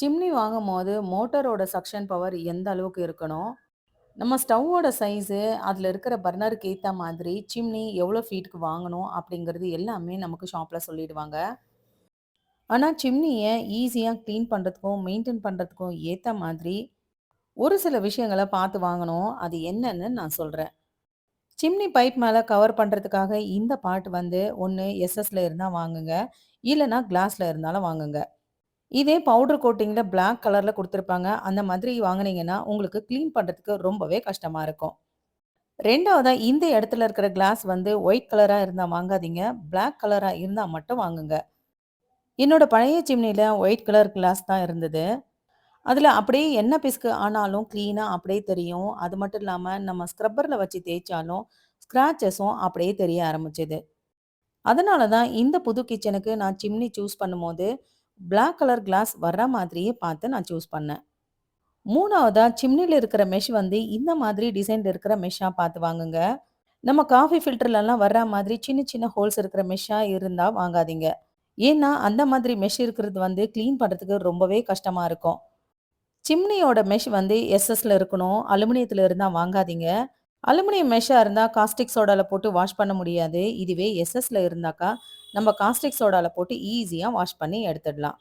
Chimney வாங்கும்போது மோட்டரோட suction power எந்த அளவுக்கு இருக்கணும்? நம்ம ஸ்டவ்வோட சைஸு, அதில இருக்கிற பர்னருக்கு ஏத்த மாதிரி சிம்னி எவ்வளோ ஃபீட்டுக்கு வாங்கணும் அப்படிங்கிறது எல்லாமே நமக்கு ஷாப்ல சொல்லிடுவாங்க. ஆனா சிம்னிய ஈஸியா கிளீன் பண்றதுக்கும், மெயின்டெயின் பண்றதுக்கும் ஏத்த மாதிரி ஒரு சில விஷயங்கள பார்த்து வாங்கணும். அது என்னன்னு நான் சொல்றேன். சிம்னி பைப் மேல கவர் பண்றதுக்காக இந்த பார்ட் வந்து ஒண்ணு எஸ்எஸ்ல இருந்தா வாங்குங்க. இல்லன்னா கிளாஸ்ல இருந்தாலும் வாங்குங்க. இதே பவுடர் கோட்டிங்ல பிளாக் கலர்ல குடுத்துருப்பாங்க. அந்த மாதிரி வாங்குனீங்கன்னா, உங்களுக்கு கிளீன் பண்றதுக்கு ரொம்பவே கஷ்டமா இருக்கும். 2வதா இந்த இடத்துல இருக்கிற கிளாஸ் வந்து ஒயிட் கலரா இருந்தா வாங்காதீங்க. பிளாக் கலரா இருந்தா மட்டும் வாங்குங்க. என்னோட பழைய சிம்னில ஒயிட் கலர் கிளாஸ் தான் இருந்தது. அதுல அப்படியே எண்ணெய் பிசுக்கு ஆனாலும் கிளீனா அப்படியே தெரியும். அது மட்டும் இல்லாம நம்ம ஸ்க்ரப்பர்ல வச்சு தேய்ச்சாலும் ஸ்க்ராச்சஸும் அப்படியே தெரிய ஆரம்பிச்சது. அதனால தான் இந்த புது கிச்சனுக்கு நான் சிம்னி சூஸ் பண்ணும்போது, பிளாக் கலர் கிளாஸ் வர்ற மாதிரியே பார்த்து நான் சூஸ் பண்ணேன். 3வதா சிம்னில இருக்கிற மெஷ் வந்து இந்த மாதிரி டிசைன்ல இருக்கிற மெஷ்ஷா பார்த்து வாங்குங்க. நம்ம காஃபி ஃபில்டர்லலாம் வர்ற மாதிரி சின்ன சின்ன ஹோல்ஸ் இருக்கிற மெஷ்ஷா இருந்தா வாங்காதீங்க. ஏன்னா, அந்த மாதிரி மெஷ் இருக்கிறது வந்து கிளீன் பண்றதுக்கு ரொம்பவே கஷ்டமா இருக்கும். சிம்னியோட மெஷ் வந்து எஸ்எஸ்ல இருக்கணும். அலுமினியத்தில இருந்தா வாங்காதீங்க. அலுமினியம் மெஷ்ஷா இருந்தா காஸ்டிக் சோடால போட்டு வாஷ் பண்ண முடியாது. இதுவே எஸ்எஸ்ல இருந்தாக்கா, நம்ம காஸ்டிக் சோடால போட்டு ஈஸியா வாஷ் பண்ணி எடுத்துடலாம்.